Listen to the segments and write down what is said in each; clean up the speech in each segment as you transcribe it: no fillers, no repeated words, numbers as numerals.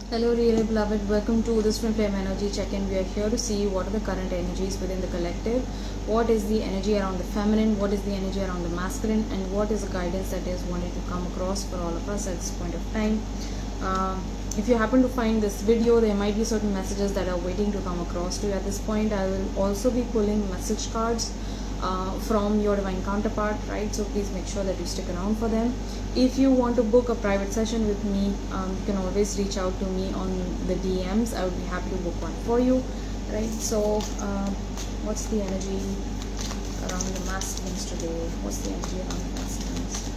Hello, really beloved. Welcome to this Twin Flame Energy Check-in. We are here to see what are the current energies within the collective. What is the energy around the feminine? What is the energy around the masculine? And what is the guidance that is wanting to come across for all of us at this point of time? If you happen to find this video, there might be certain messages that are waiting to come across to you at this point. I will also be pulling message cards from your divine counterpart, right? So please make sure that you stick around for them. If you want to book a private session with me, you can always reach out to me on the DMs. I would be happy to book one for you, right? So what's the energy around the masculines today? What's the energy around the masculines?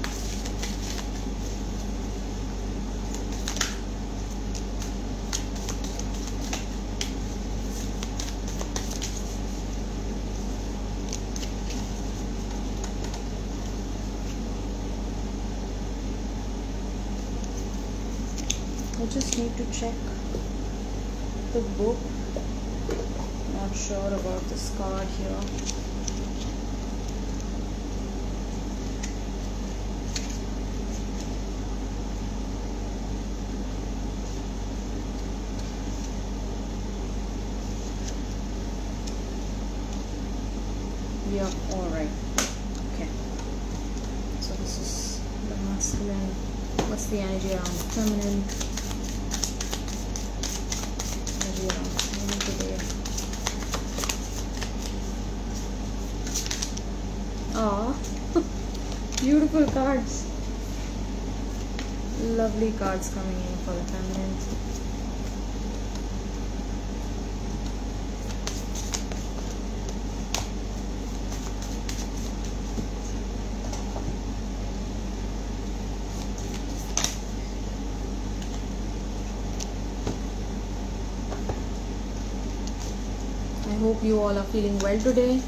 I just need to check the book. Not sure about this card here. Yeah, alright. Okay. So this is the masculine. What's the energy around the feminine? Energy around the feminine today. Ah, beautiful cards. Lovely cards coming in for the feminine. I hope you all are feeling well today.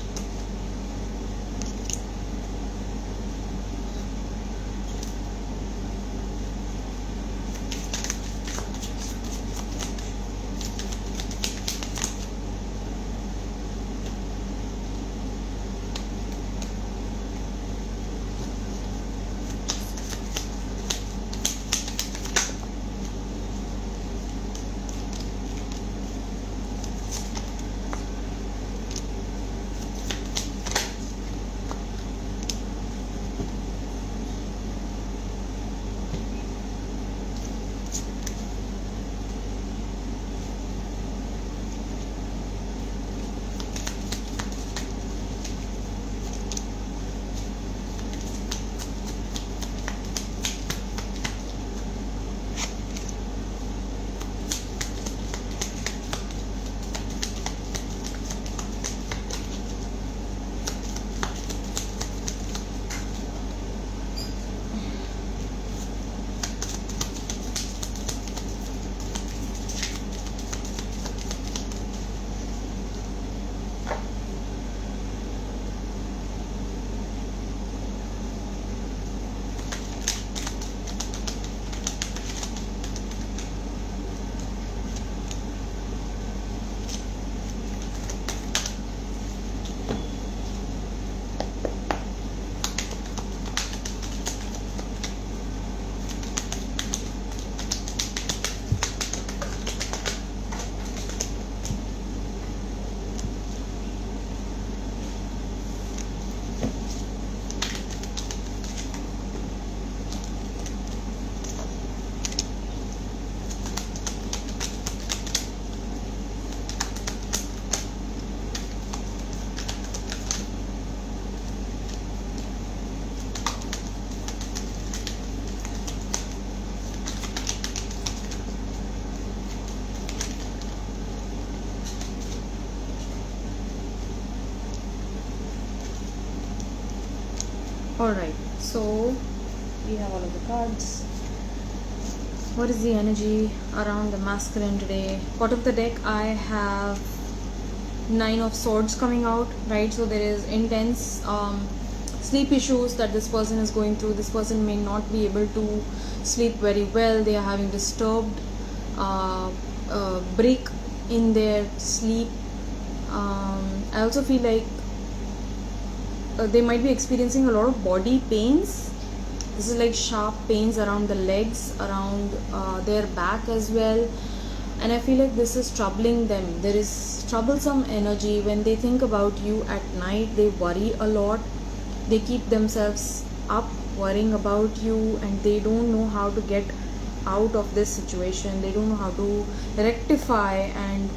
Alright, so we have all of the cards. What is the energy around the masculine today? Bottom of the deck, I have 9 of swords coming out, right? So there is intense sleep issues that this person is going through. This person may not be able to sleep very well. They are having disturbed break in their sleep. I also feel like they might be experiencing a lot of body pains This is like sharp pains around the legs, around their back as well. And I feel like this is troubling them. There is troublesome energy when they think about you at night. They worry a lot. They keep themselves up worrying about you, and they don't know how to get out of this situation. They don't know how to rectify and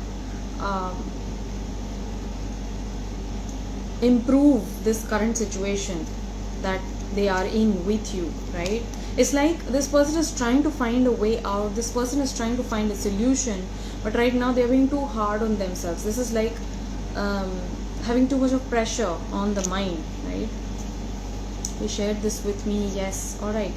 improve this current situation that they are in with you, right? It's like this person is trying to find a way out. This person is trying to find a solution, but right now they're being too hard on themselves. This is like having too much of pressure on the mind, right? You shared this with me, yes. All right.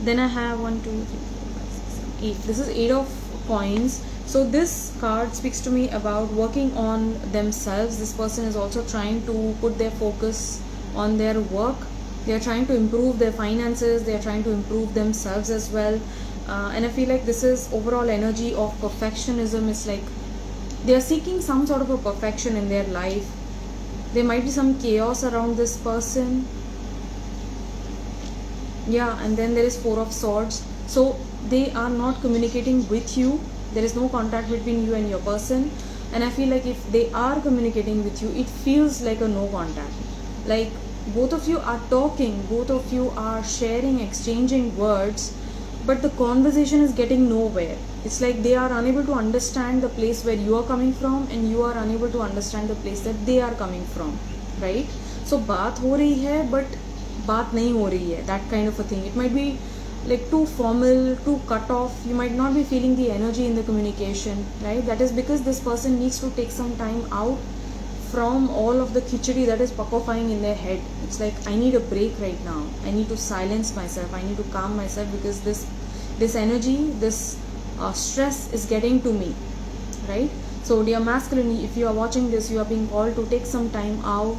Then I have 1, 2, 3, 4, 5, 6, 7, 8. This is 8 of coins. So this card speaks to me about working on themselves. This person is also trying to put their focus on their work. They are trying to improve their finances. They are trying to improve themselves as well. And I feel like this is overall energy of perfectionism. It's like they are seeking some sort of a perfection in their life. There might be some chaos around this person. Yeah, and then there is 4 of swords. So they are not communicating with you. There is no contact between you and your person. And I feel like if they are communicating with you, it feels like a no contact. Like both of you are talking, both of you are sharing, exchanging words, but the conversation is getting nowhere. It's like they are unable to understand the place where you are coming from, and you are unable to understand the place that they are coming from, right? So बात हो रही है, but बात नहीं हो रही है. That kind of a thing. It might be like too formal, too cut off. You might not be feeling the energy in the communication, right? That is because this person needs to take some time out from all of the khichdi that is pakofying in their head. It's like, I need a break right now. I need to silence myself. I need to calm myself because this energy, this stress is getting to me, right? So dear masculine, if you are watching this, you are being called to take some time out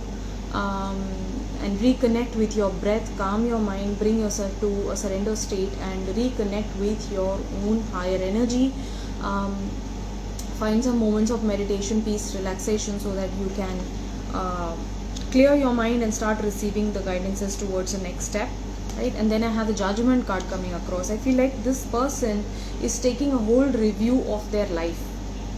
and reconnect with your breath, calm your mind, bring yourself to a surrender state and reconnect with your own higher energy. Find some moments of meditation, peace, relaxation, so that you can clear your mind and start receiving the guidances towards the next step, right? And then I have the judgment card coming across. I feel like this person is taking a whole review of their life.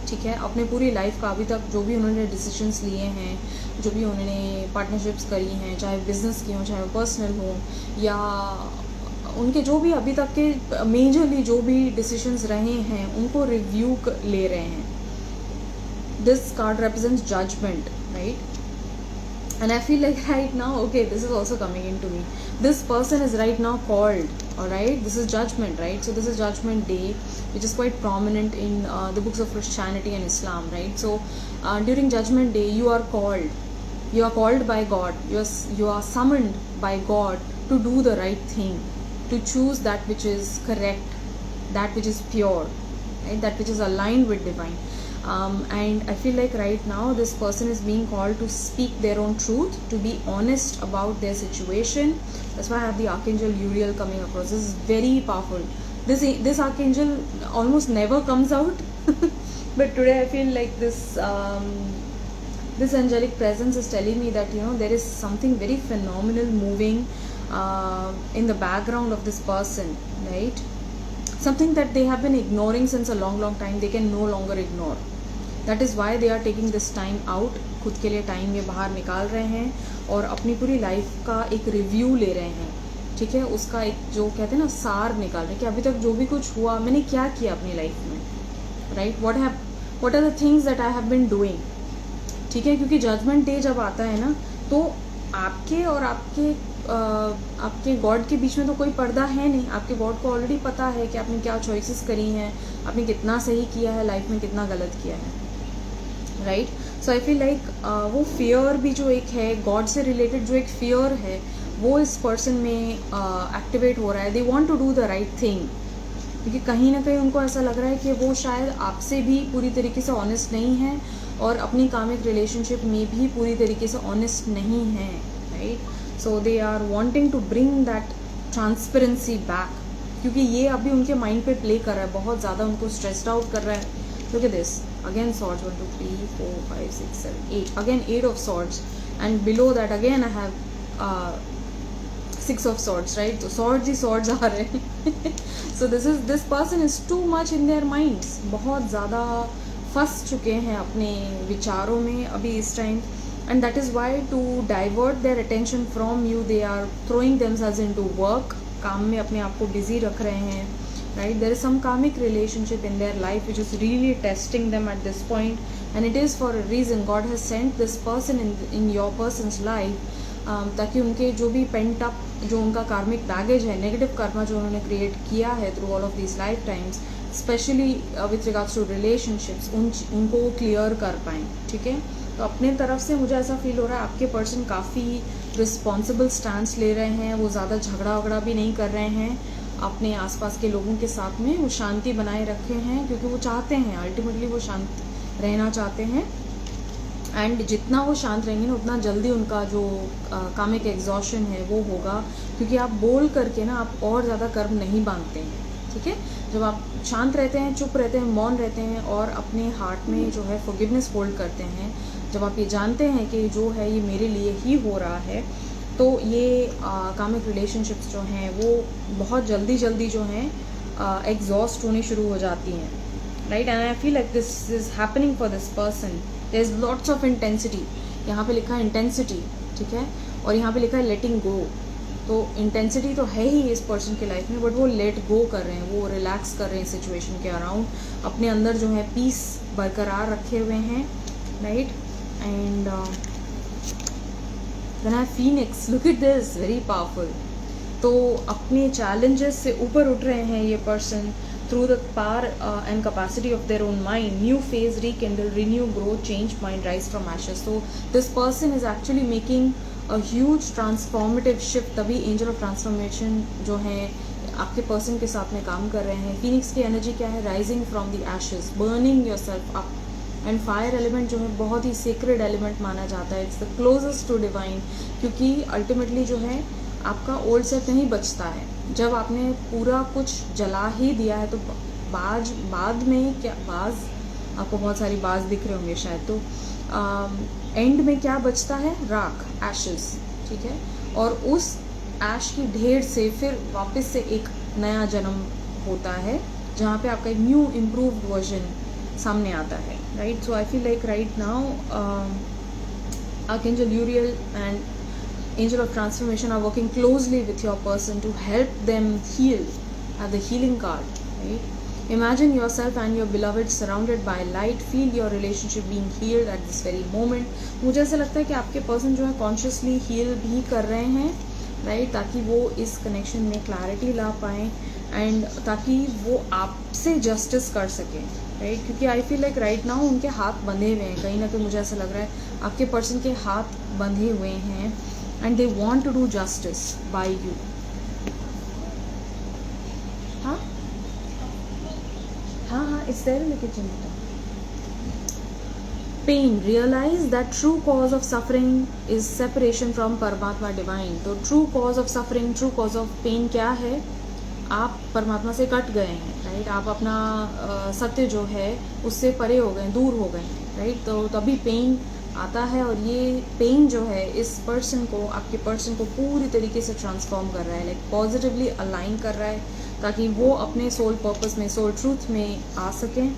ठीक है, अपने पूरी life का अभी तक जो भी उन्होंने डिसीजंस लिए हैं, जो भी उन्होंने पार्टनरशिप्स करी हैं, चाहे बिजनेस की हो, चाहे पर्सनल हो, या उनके जो भी अभी तक के मेजरली जो भी डिसीजंस रहे हैं, उनको रिव्यू ले रहे हैं. This card represents judgment, right? And I feel like right now, okay, this is also coming into me. This person is right now called, alright? This is judgment, right? So this is judgment day, which is quite prominent in the books of Christianity and Islam, right? So during judgment day, you are called. You are called by God. You are summoned by God to do the right thing, to choose that which is correct, that which is pure, right? That which is aligned with divine. And I feel like right now this person is being called to speak their own truth, to be honest about their situation. That's why I have the Archangel Uriel coming across. This is very powerful. This Archangel almost never comes out, but today I feel like this angelic presence is telling me that, you know, there is something very phenomenal moving in the background of this person, right? Something that they have been ignoring since a long time, they can no longer ignore. That is why they are taking this time out. खुद के लिए time ये बाहर निकाल रहे हैं और अपनी पूरी लाइफ का एक रिव्यू ले रहे हैं, ठीक है? उसका एक जो कहते हैं ना सार निकाल रहे हैं कि अभी तक जो भी कुछ हुआ, मैंने क्या किया अपनी लाइफ में, right? What are the things that I have been doing, ठीक है? क्योंकि जजमेंट डे जब आता है ना, तो आपके और आपके गॉड के बीच में तो कोई पर्दा है नहीं. आपके गॉड को ऑलरेडी पता है कि आपने क्या चॉइसेस करी हैं, आपने कितना सही किया है लाइफ में, कितना गलत किया है, राइट? सो आई फील लाइक वो फियर भी जो एक है, गॉड से रिलेटेड जो एक फियर है, वो इस पर्सन में एक्टिवेट हो रहा है. They want to do the right thing, क्योंकि कहीं ना कहीं उनको ऐसा लग रहा है कि वो शायद आपसे भी पूरी तरीके से ऑनेस्ट नहीं है और अपनी कामिक रिलेशनशिप में भी पूरी तरीके से ऑनेस्ट नहीं है, right? So they are wanting to bring that transparency back, क्योंकि ये अभी उनके माइंड पे प्ले कर रहा है, बहुत ज़्यादा उनको स्ट्रेस्ड आउट कर रहा है. Look at this. Again swords, 1, 2, 3, 4, 5, 6, 7, 8. Again 8 of swords. And below that again I have 6 of swords, right? तो swords ही swords आ रहे हैं. So this person is too much in their minds. बहुत ज़्यादा फंस चुके हैं अपने विचारों में अभी इस time. And that is why to divert their attention from you, they are throwing themselves into work. काम में अपने आप को busy रख रहे हैं, right? There is some karmic relationship in their life which is really testing them at this point, and it is for a reason. God has sent this person in your person's life, ताकि उनके जो भी pent up, जो उनका कार्मिक baggage है, negative Karma जो उन्होंने क्रिएट किया है through all of this life times, specially with regards to relationships, उनको क्लियर कर पाएँ. ठीक है, तो अपने तरफ से मुझे ऐसा फील हो रहा है आपके पर्सन काफ़ी रिस्पॉन्सिबल स्टैंड ले रहे हैं. वो ज़्यादा झगड़ा वगड़ा भी नहीं कर रहे हैं अपने आसपास के लोगों के साथ में. वो शांति बनाए रखे हैं क्योंकि वो चाहते हैं, अल्टीमेटली वो शांत रहना चाहते हैं. एंड जितना वो शांत रहेंगे ना, उतना जल्दी उनका जो कामिक एग्जॉशन है वो होगा, क्योंकि आप बोल करके ना आप और ज़्यादा कर्म नहीं बांधते हैं. ठीक है, जब आप शांत रहते हैं, चुप रहते हैं, मौन रहते हैं और अपने हार्ट में जो है फॉरगिवनेस होल्ड करते हैं, जब आप ये जानते हैं कि जो है ये मेरे लिए ही हो रहा है, तो ये कामिक रिलेशनशिप्स जो हैं वो बहुत जल्दी जो हैं एग्जॉस्ट होने शुरू हो जाती हैं. Right, and I feel like this is happening for this person. There is lots of intensity. यहाँ पे लिखा है इंटेंसिटी, ठीक है, और यहाँ पे लिखा है लेटिंग गो. तो इंटेंसिटी तो है ही इस पर्सन के लाइफ में, बट वो लेट गो कर रहे हैं, वो रिलैक्स कर रहे हैं सिचुएशन के अराउंड, अपने अंदर जो है पीस बरकरार रखे हुए हैं. Right, and then I phoenix, look at this, very powerful. तो अपने चैलेंजेस से ऊपर उठ रहे हैं ये person through the power and capacity of their own mind. New phase, rekindle, renew, grow, change, mind, rise from ashes. So this person is actually making a huge transformative shift. तभी angel of transformation जो है आपके person के साथ में काम कर रहे हैं. फिनिक्स की एनर्जी क्या है? Rising from the ashes, burning yourself up. And fire element जो है बहुत ही सीक्रेट एलिमेंट माना जाता है. It's the closest to divine, क्योंकि अल्टीमेटली जो है आपका ओल्ड सेल्फ नहीं बचता है. जब आपने पूरा कुछ जला ही दिया है तो बाद में क्या, बाज आपको बहुत सारी बाज दिख रहे होंगे शायद, तो एंड में क्या बचता है? राख, एशेस. ठीक है, और उस ऐश की ढेर से फिर वापस से एक नया जन्म होता है, जहाँ पे आपका एक न्यू इम्प्रूव्ड वर्जन सामने आता है. Right, so I feel like right now archangel यूरियल and Angel of Transformation are working closely with your person to help them heal at the healing card. Right? Imagine yourself and your beloved surrounded by light. Feel your relationship being healed at this very moment. मुझे ऐसा लगता है कि आपके person जो है consciously heal भी कर रहे हैं, राइट, ताकि वो इस कनेक्शन में क्लैरिटी ला पाएँ एंड ताकि वो आपसे जस्टिस कर सकें. राइट, क्योंकि आई फील लाइक राइट नाउ उनके हाथ बंधे हुए हैं, कहीं ना कहीं मुझे ऐसा लग रहा है आपके पर्सन के हाथ बंधे हुए हैं. And they want to do justice by you. हाँ, it's there in the kitchen. Pain. Realize that true cause of suffering is separation from Paramatma divine. तो true cause of suffering, true cause of pain क्या है? आप परमात्मा से cut गए हैं. Right, आप अपना सत्य जो है उससे परे हो गए, दूर हो गए हैं. राइट, तो तभी पेन आता है, और ये पेन जो है इस पर्सन को, आपके पर्सन को पूरी तरीके से ट्रांसफॉर्म कर रहा है, लाइक पॉजिटिवली अलाइन कर रहा है, ताकि वो अपने सोल पर्पस में, सोल ट्रूथ में आ सकें.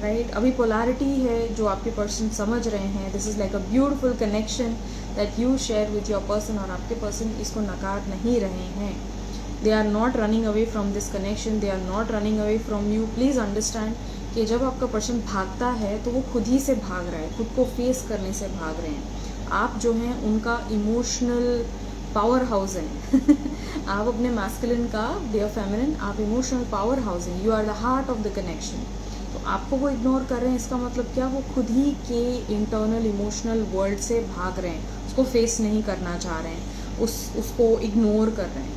राइट, अभी पोलैरिटी है जो आपके पर्सन समझ रहे हैं. This is like a beautiful connection that you share with your person, और आपके पर्सन इसको नकार नहीं रहे हैं. They are not running away from this connection, they are not running away from you. Please understand कि जब आपका पर्सन भागता है तो वो खुद ही से भाग रहा है, खुद को फेस करने से भाग रहे हैं. आप जो हैं उनका इमोशनल पावर हाउस हैं. आप अपने मैस्कुलिन का, डियर फेमिनिन, आप इमोशनल पावर हाउस हैं. You are the heart of the connection. तो आपको वो इग्नोर कर रहे हैं, इसका मतलब क्या? वो खुद ही के इंटरनल इमोशनल वर्ल्ड से भाग रहे हैं, उसको फेस नहीं करना चाह रहे हैं, उसको इग्नोर कर रहे हैं.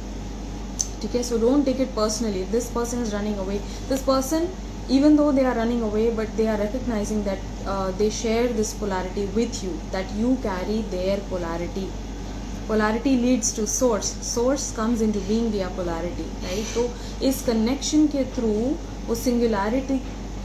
ठीक है, so don't take it personally. This person is running away. This person, even though they are running away, but they are recognizing that they share this polarity with you, that you carry their polarity. Polarity leads to source. Source comes into being via polarity, right? तो इस connection के through वो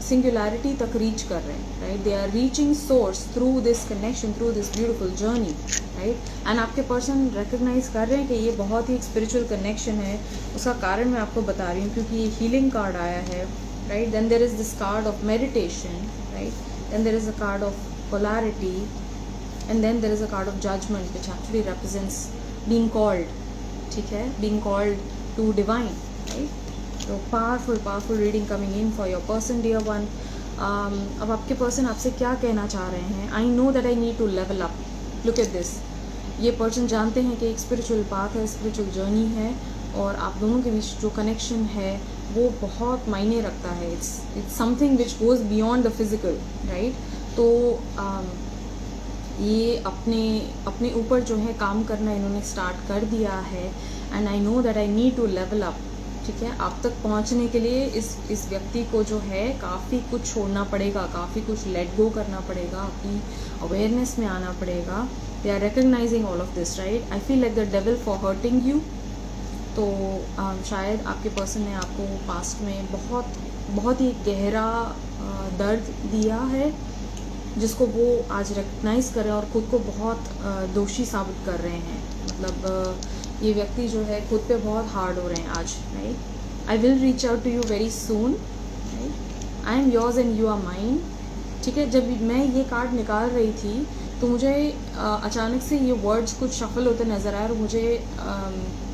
singularity तक reach कर रहे हैं, right? They are reaching source through this connection, through this beautiful journey, right? And आपके person recognize कर रहे हैं कि ये बहुत ही एक स्पिरिचुअल कनेक्शन है। उसका कारण मैं आपको बता रही हूँ क्योंकि ये हीलिंग कार्ड आया है, right? Then there is this card of meditation, right? Then there is a card of polarity, and then there is a card of judgement which actually represents being called, ठीक है, being called to divine, right? तो powerful reading coming in for your person dear one. अब आपके person आपसे क्या कहना चाह रहे हैं? I know that I need to level up, look at this. ये पर्सन जानते हैं कि एक स्पिरिचुअल पाथ है, स्पिरिचुअल जर्नी है, और आप दोनों के बीच जो कनेक्शन है वो बहुत मायने रखता है। It's something which goes beyond the physical, right? तो ये अपने ऊपर जो है काम करना इन्होंने स्टार्ट कर दिया है, and I know that I need to level up, ठीक है? आप तक पहुंचने के लिए इस व्यक्ति को जो है काफ़ी कुछ छोड़ना पड़ेगा, काफ़ी कुछ लेट गो करना पड़ेगा, अपनी अवेयरनेस में आना पड़ेगा। They are recognizing all of this, right? I feel like the devil for hurting you. तो शायद आपके पर्सन ने आपको पास्ट में बहुत ही गहरा दर्द दिया है, जिसको वो आज रिकग्नाइज कर रहे हैं और ख़ुद को बहुत दोषी साबित कर रहे हैं। मतलब ये व्यक्ति जो है खुद पे बहुत हार्ड हो रहे हैं आज, right? I will reach out to you very soon, right? I am yours and you are mine, ठीक है? जब मैं ये कार्ड निकाल रही थी तो मुझे अचानक से ये वर्ड्स कुछ शफल होते नज़र आए और मुझे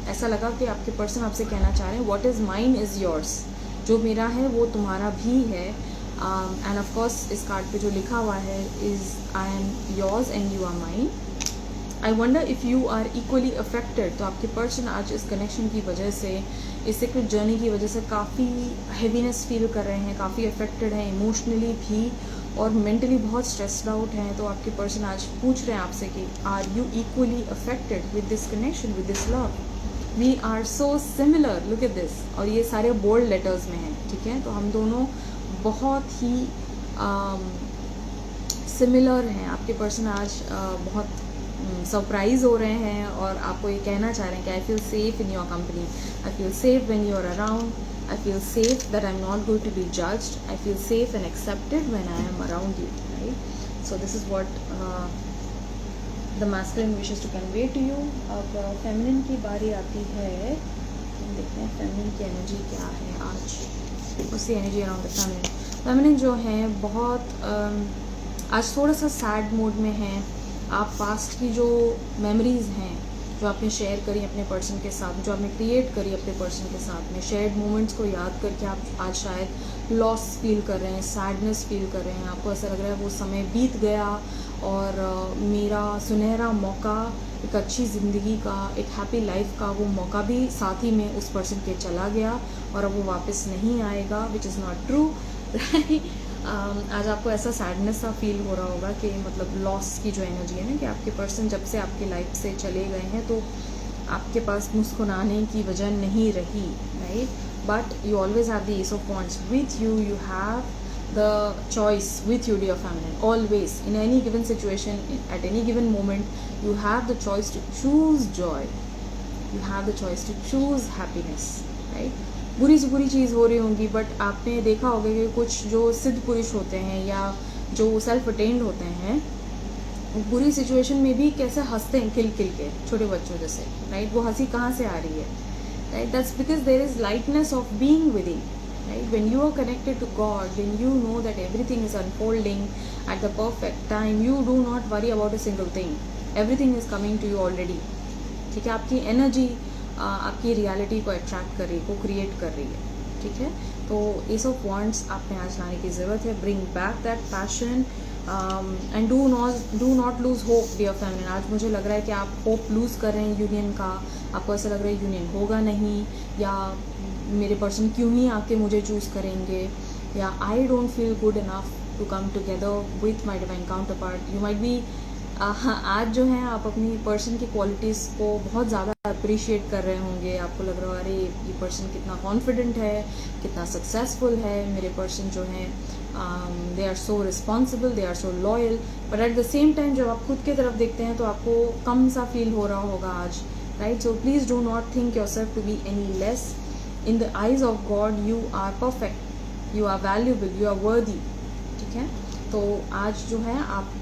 ऐसा लगा कि आपके पर्सन आपसे कहना चाह रहे हैं what is mine is yours, जो मेरा है वो तुम्हारा भी है। एंड ऑफ कोर्स इस कार्ड पे जो लिखा हुआ है is I am yours and you are mine. I wonder if you are equally affected. तो आपके पर्सन आज इस कनेक्शन की वजह से, इस सीक्रेट जर्नी की वजह से काफ़ी हैवीनेस फील कर रहे हैं, काफ़ी अफेक्टेड हैं इमोशनली भी और मेंटली बहुत स्ट्रेस्ड आउट हैं। तो आपके पर्सन आज पूछ रहे हैं आपसे कि are you equally affected with this connection, with this love? We are so similar, look at this. और ये सारे बोल्ड लेटर्स में हैं, ठीक है? तो हम दोनों बहुत ही सिमिलर हैं। आपके पर्सन आज बहुत सरप्राइज हो रहे हैं और आपको ये कहना चाह रहे हैं कि I feel safe in your company, I feel safe when you are around, I feel safe that I am not going to be judged, I feel safe and accepted when I am around you, right? So this is what the masculine wishes to convey to you. अब feminine की बारी आती है, हम देखते हैं feminine की energy क्या है आज, उसकी energy around the feminine. Feminine जो है बहुत आज थोड़ा सा सैड मूड में है। आप पास्ट की जो मेमोरीज़ हैं जो आपने शेयर करी अपने पर्सन के साथ, जो आपने क्रिएट करी अपने पर्सन के साथ में, शेयर्ड मोमेंट्स को याद करके आप आज शायद लॉस फील कर रहे हैं, सैडनेस फील कर रहे हैं। आपको ऐसा लग रहा है वो समय बीत गया और मेरा सुनहरा मौका, एक अच्छी ज़िंदगी का, एक हैप्पी लाइफ का वो मौका भी साथ ही में उस पर्सन के चला गया और अब वो वापस नहीं आएगा, which is not true, right? आज आपको ऐसा सैडनेस सा फील हो रहा होगा कि मतलब लॉस की जो एनर्जी है ना, कि आपके पर्सन जब से आपकी लाइफ से चले गए हैं तो आपके पास मुस्कुराने की वजह नहीं रही, right? But you always have the S of wands with you, you have the choice with you, dear feminine. Always, in any given situation, at any given moment, you have the choice to choose joy. You have the choice to choose happiness, right? बुरी से बुरी चीज़ हो रही होंगी, but आपने देखा होगा कि कुछ जो सिद्ध पुरुष होते हैं या जो सेल्फ अटेन्ड होते हैं, बुरी सिचुएशन में भी कैसे हंसते हैं खिल खिल के, छोटे बच्चों जैसे, राइट? वो हंसी कहाँ से आ रही है, right? That's because there is lightness of being within, right? When you are connected to God, when you know that everything is unfolding at the perfect time, you do not worry about a single thing. Everything is coming to you already. ठीक है? आपकी energy आपकी reality को attract कर रही है, को create कर रही है, ठीक है? तो एस ऑफ वॉन्ड्स आप में आज लाने की ज़रूरत है। Bring back that passion and do not lose hope, dear feminine. आज मुझे लग रहा है कि आप होप लूज़ कर रहे हैं यूनियन का, आपको ऐसा लग रहा है यूनियन होगा नहीं, या मेरे पर्सन क्यों ही आके मुझे चूज़ करेंगे, या I don't feel good enough to come together with my divine counterpart. You might be आज जो है आप अपनी पर्सन की क्वालिटीज़ को बहुत ज़्यादा अप्रिशिएट कर रहे होंगे। आपको लग रहा है अरे ये पर्सन कितना कॉन्फिडेंट है, कितना सक्सेसफुल है, मेरे पर्सन जो हैं they are so responsible, they are so loyal. But at the same time जब आप खुद की तरफ देखते हैं तो आपको कम सा फील हो रहा होगा आज, right? So please do not think yourself to be any less. In the eyes of God, you are perfect. you are valuable, you are worthy. ठीक है, तो आज जो है आप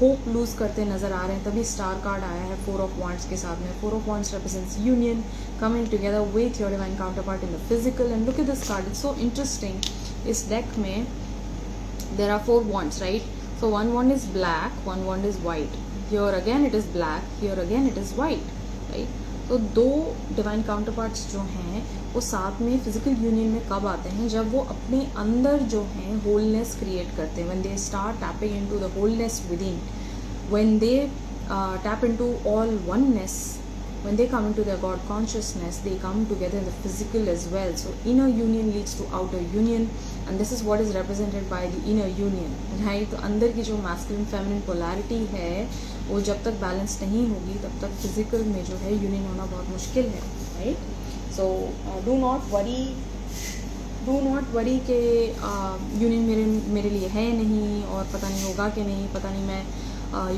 होप लूज करते नजर आ रहे हैं, तभी स्टार कार्ड आया है 4 of Wands के साथ में. 4 of Wands represents union, coming together with your divine counterpart in the physical. And look at this card, it's so interesting. इस deck में there are 4 wands, right? So one wand is black, one wand is white. Here again it is black, here again it is white, right? तो दो divine counterparts जो हैं वो साथ में physical union में कब आते हैं? जब वो अपने अंदर जो हैं होलनेस क्रिएट करते हैं. When they start tapping into the wholeness with in, when they tap into all oneness, when they come into their God consciousness, they come together in the physical as well. So inner union leads to outer union, and this is what is represented by the inner union, right? तो अंदर की जो masculine feminine polarity है वो जब तक balance नहीं होगी तब तक फिजिकल में जो है यूनियन होना बहुत मुश्किल है, right? So do not worry के यूनियन मेरे लिए है नहीं, और पता नहीं होगा कि नहीं, पता नहीं मैं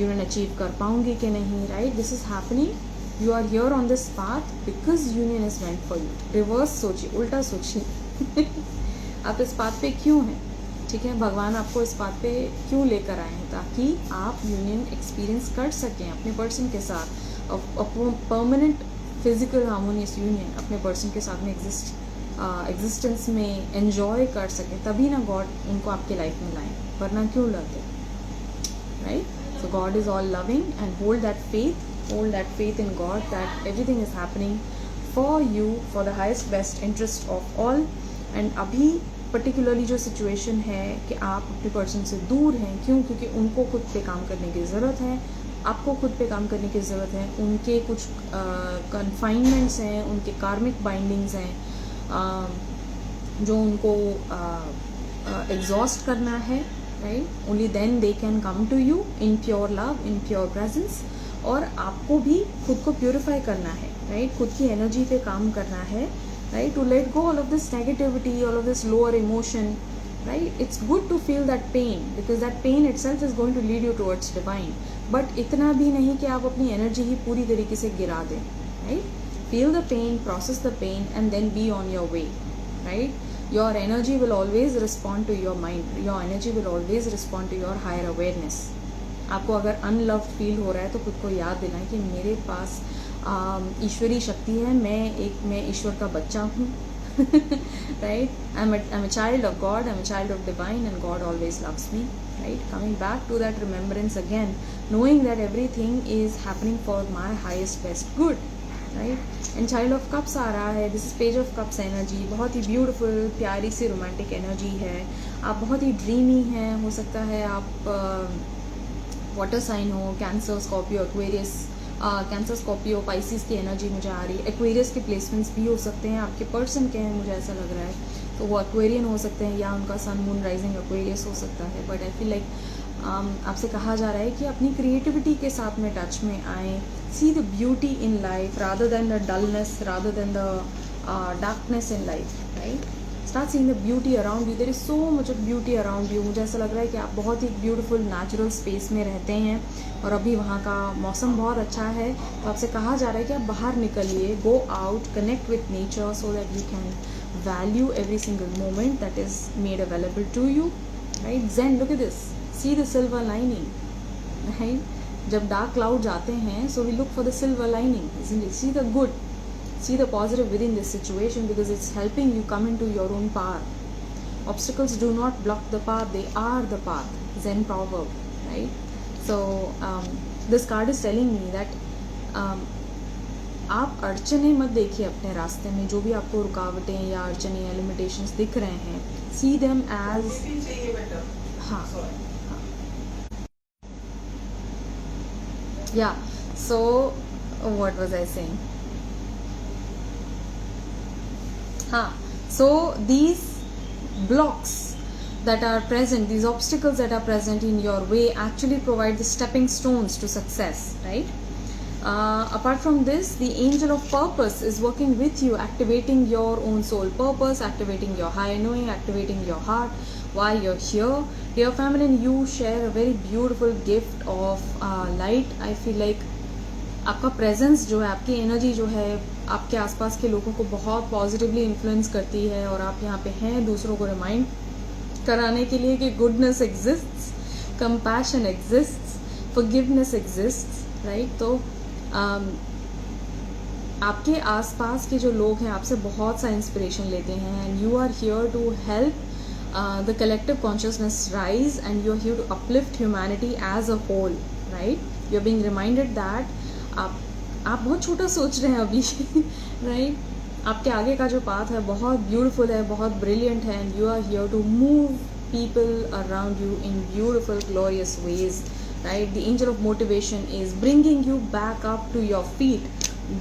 यूनियन अचीव कर पाऊंगी कि नहीं, right? This is happening. You are here on this path because union is meant for you. Reverse सोचिए, उल्टा सोचिए. आप इस पाथ पे क्यों हैं? ठीक है, भगवान आपको इस पाथ पे क्यों लेकर आए हैं? ताकि आप यूनियन एक्सपीरियंस कर सकें अपने पर्सन के साथ, परमानेंट फिजिकल हार्मोनियस यूनियन अपने पर्सन के साथ में एग्जिस्टेंस में एंजॉय कर सकें. तभी ना गॉड उनको आपके लाइफ में लाएं, वरना क्यों लाते, right? So God is all loving, and hold that faith in God that everything is happening for you for the highest best interest of all. And अभी पर्टिकुलरली जो सिचुएशन है कि आप अपने पर्सन से दूर हैं, क्यों? क्योंकि उनको खुद पे काम करने की ज़रूरत है, आपको खुद पे काम करने की ज़रूरत है. उनके कुछ कन्फाइनमेंट्स हैं, उनके कार्मिक बाइंडिंग्स हैं जो उनको एग्जॉस्ट करना है, right? Only then they can come to you in pure love, in pure presence. और आपको भी खुद को प्योरीफाई करना है, right? खुद की एनर्जी पे काम करना है, right? To let go all of this negativity, all of this lower emotion, right? It's good to feel that pain because that pain itself is going to lead you towards divine. But इतना भी नहीं कि आप अपनी energy ही पूरी तरीके से गिरा दें, right? Feel the pain, process the pain, and then be on your way, right? Your energy will always respond to your mind. Your energy will always respond to your higher awareness. आपको अगर unloved feel हो रहा है तो खुद को याद दिलाएं कि मेरे पास ईश्वरीय शक्ति है, मैं ईश्वर का बच्चा हूँ, right? I'm a child of God, I'm a child of divine, and God always loves me, right? Coming back to that remembrance again, knowing that everything is happening for my highest best good, right? And child of cups आ रहा है. This is page of cups energy. बहुत ही beautiful प्यारी सी romantic energy है. आप बहुत ही dreamy हैं. हो सकता है आप वाटर साइन हो, cancer, Scorpio, Aquarius. Cancer, Scorpio, Pisces की एनर्जी मुझे आ रही है. एक्वेरियस के प्लेसमेंट्स भी हो सकते हैं. आपके पर्सन के हैं, मुझे ऐसा लग रहा है, तो वो एक्वेरियन हो सकते हैं, या उनका सन मून राइजिंग एक्वेरियस हो सकता है. बट आई फील लाइक आपसे कहा जा रहा है कि अपनी क्रिएटिविटी के साथ में टच में आएँ. See the beauty in life rather than the dullness, rather than the darkness in life, right? Start seeing the beauty around you. There is so much of beauty around you. मुझे ऐसा लग रहा है कि आप बहुत ही ब्यूटीफुल नेचुरल स्पेस में रहते हैं और अभी वहाँ का मौसम बहुत अच्छा है. तो आपसे कहा जा रहा है कि आप बाहर निकलिए, go out, connect with nature so that you can value every single moment that is made available to you, right? Zen, look at this, see the silver lining, right? जब डार्क क्लाउड्स आते हैं, so we look for the silver lining, isn't it? See the good, see the positive within this situation because it's helping you come into your own power. Obstacles do not block the path, they are the path. Zen proverb, right? So this card is telling me that आप अड़चने मत देखिए अपने रास्ते में. जो भी आपको रुकावटें या अड़चने या लिमिटेशंस दिख रहे हैं, see them as हाँ. Yeah, so what was I saying? So these blocks that are present, these obstacles that are present in your way actually provide the stepping stones to success, right? Apart from this, the angel of purpose is working with you, activating your own soul purpose, activating your higher knowing, activating your heart while you're here. Dear feminine, you share a very beautiful gift of light. I feel like आपका presence जो है, आपकी energy जो है, आपके आसपास के लोगों को बहुत पॉजिटिवली इन्फ्लुएंस करती है और आप यहाँ पे हैं दूसरों को रिमाइंड कराने के लिए कि goodness exists, compassion exists, forgiveness exists, right? तो आपके आसपास के जो लोग हैं आपसे बहुत सा इंस्पिरेशन लेते हैं, and you are here to help the collective consciousness rise, and you are here to uplift humanity as a whole, right? You are being reminded that आप बहुत छोटा सोच रहे हैं अभी राइट? आपके आगे का जो पाथ है बहुत ब्यूटीफुल है, बहुत ब्रिलियंट है, and you are here to move people around you in beautiful, glorious ways, right? The angel of motivation is bringing you back up to your feet.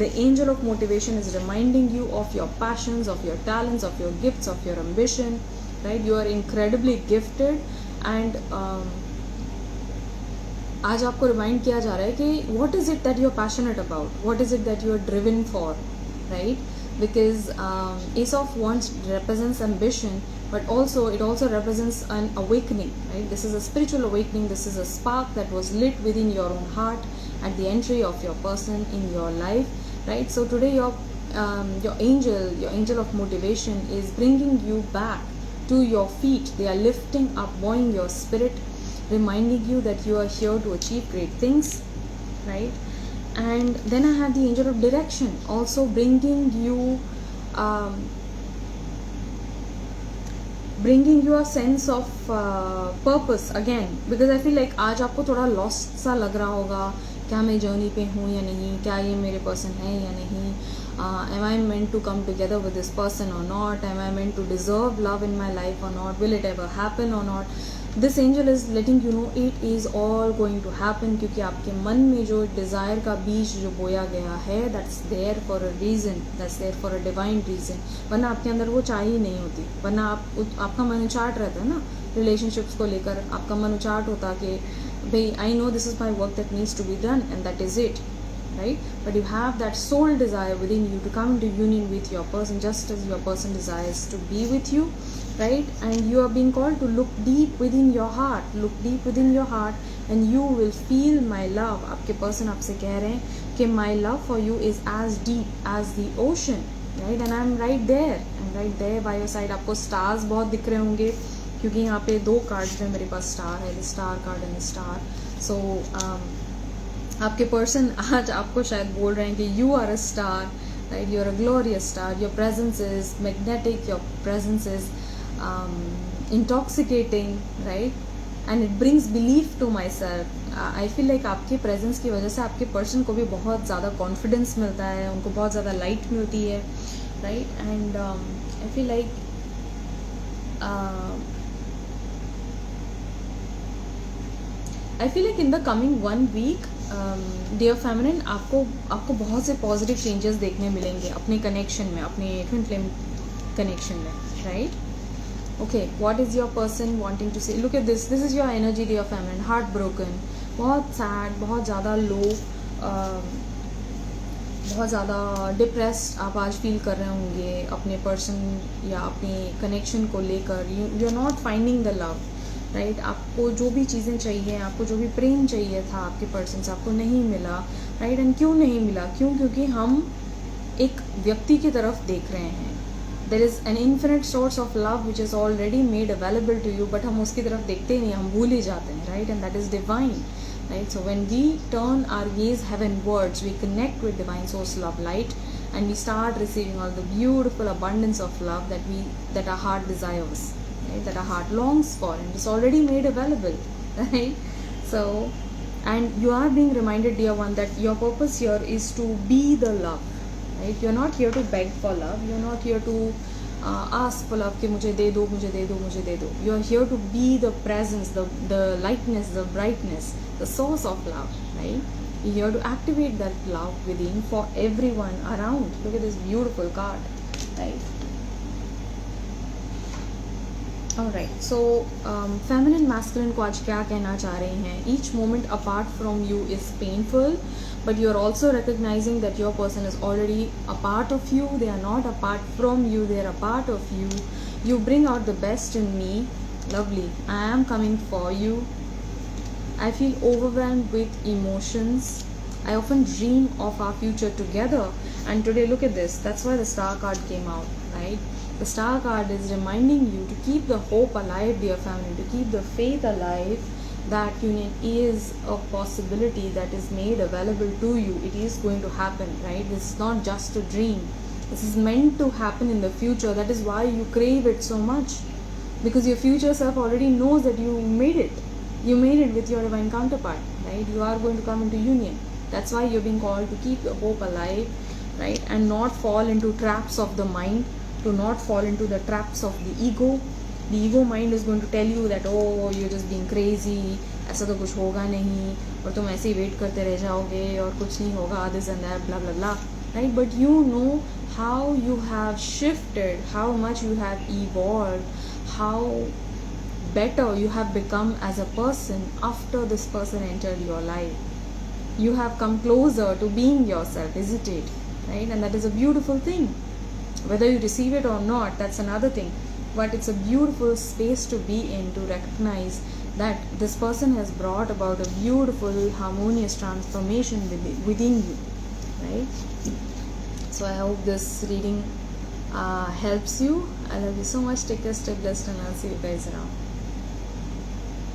The angel of motivation is reminding you of your passions, of your talents, of your gifts, of your ambition, right? You are incredibly gifted, and आज आपको remind किया जा रहा है कि what is it that you're passionate about, what is it that you're driven for, right? Because Ace of Wands represents ambition, but also it also represents an awakening, right? This is a spiritual awakening. This is a spark that was lit within your own heart at the entry of your person in your life, right? So today your angel of motivation is bringing you back to your feet. They are lifting up, buoying your spirit, reminding you that you are here to achieve great things, right? And then I have the angel of direction also bringing you a sense of purpose again, because I feel like आज आपको थोड़ा lost सा लग रहा होगा, क्या मैं journey पे हूँ या नहीं, क्या ये मेरे पर्सन है या नहीं, am I meant to come together with this person or not, am I meant to deserve love in my life or not, will it ever happen or not. This angel is letting you know it is all going to happen, क्योंकि आपके मन में जो desire का बीज जो बोया गया है, that's there for a reason, that's there for a divine reason. वरना आपके अंदर वो चाह ही नहीं होती, वरना आपका मन उचाट रहता है ना रिलेशनशिप्स को लेकर, आपका मन उचाट होता कि भाई I know this is my work that needs to be done and that is it, right? But you have that soul desire within you to come into union with your person, just as your person desires to be with you, right? And you are being called to look deep within your heart, look deep within your heart, and you will feel my love. आपके person आपसे कह रहे हैं कि my love for you is as deep as the ocean, right? And I'm right there, I'm right there by your side. आपको stars बहुत दिख रहे होंगे, क्योंकि यहाँ पे दो कार्ड्स में मेरे पास स्टार है, the star card and star. So आपके पर्सन आज आपको शायद बोल रहे हैं कि you are a star, right? You are a glorious star. Your presence is magnetic, your presence is intoxicating, right? And it brings belief to myself. I feel like आपकी presence की वजह से आपके पर्सन को भी बहुत ज़्यादा confidence मिलता है, उनको बहुत ज़्यादा लाइट मिलती है, right? And I feel like in the coming 1 week, dear feminine, आपको बहुत से पॉजिटिव चेंजेस देखने मिलेंगे अपने कनेक्शन में, अपने ट्विन फ्लेम कनेक्शन में, right? Okay, what is your person wanting to say? Look at this is your energy dear feminine. Heart broken, बहुत सैड, बहुत ज़्यादा लो, बहुत ज़्यादा डिप्रेस्ड आप आज फील कर रहे होंगे अपने पर्सन या अपने कनेक्शन को लेकर. You are not finding the love, right? आपको जो भी चीज़ें चाहिए, आपको जो भी प्रेम चाहिए था आपके पर्सन से, आपको नहीं मिला, राइट? एंड क्यों नहीं मिला? क्योंकि हम एक व्यक्ति की तरफ देख रहे हैं. There is an infinite source of love which is already made available to you, but हम उसकी तरफ देखते नहीं, हम भूल ही जाते हैं, right? And that is divine, right? So when we turn our gaze heavenwards, we connect with divine source love light, and we start receiving all the beautiful abundance of love that our heart desires, right? That our heart longs for, and it's already made available, right? So, and you are being reminded, dear one, that your purpose here is to be the love, right? You're not here to beg for love, you're not here to ask for love कि मुझे दे दो, मुझे दे दो, मुझे दे दो. You are here to be the presence, the lightness, the brightness, the source of love, right? You're here to activate that love within for everyone around. Look at this beautiful card, right? Alright, so feminine masculine को आज क्या कहना चाह रहे हैं? Each moment apart from you is painful, but you are also recognizing that your person is already a part of you. They are not apart from you, they are a part of you. You bring out the best in me. Lovely. I am coming for you. I feel overwhelmed with emotions. I often dream of our future together. And today, look at this. That's why the star card came out, right? The Star card is reminding you to keep the hope alive, dear family, to keep the faith alive, that union is a possibility that is made available to you. It is going to happen, right? This is not just a dream. This is meant to happen in the future. That is why you crave it so much, because your future self already knows that you made it. You made it with your divine counterpart, right? You are going to come into union. That's why you're being called to keep the hope alive, right? And not fall into traps of the mind, to not fall into the traps of the ego. The ego mind is going to tell you that, oh, you're just being crazy, ऐसा तो कुछ होगा नहीं, और तुम ऐसे ही wait करते रह जाओगे और कुछ नहीं होगा, this and that, blah blah blah, right? But you know how you have shifted, how much you have evolved, how better you have become as a person after this person entered your life. You have come closer to being yourself, isn't it? Right? And that is a beautiful thing. Whether you receive it or not, that's another thing. But it's a beautiful space to be in, to recognize that this person has brought about a beautiful, harmonious transformation within you. Right? So I hope this reading helps you. I love you so much. Take care, stay blessed, and I'll see you guys around.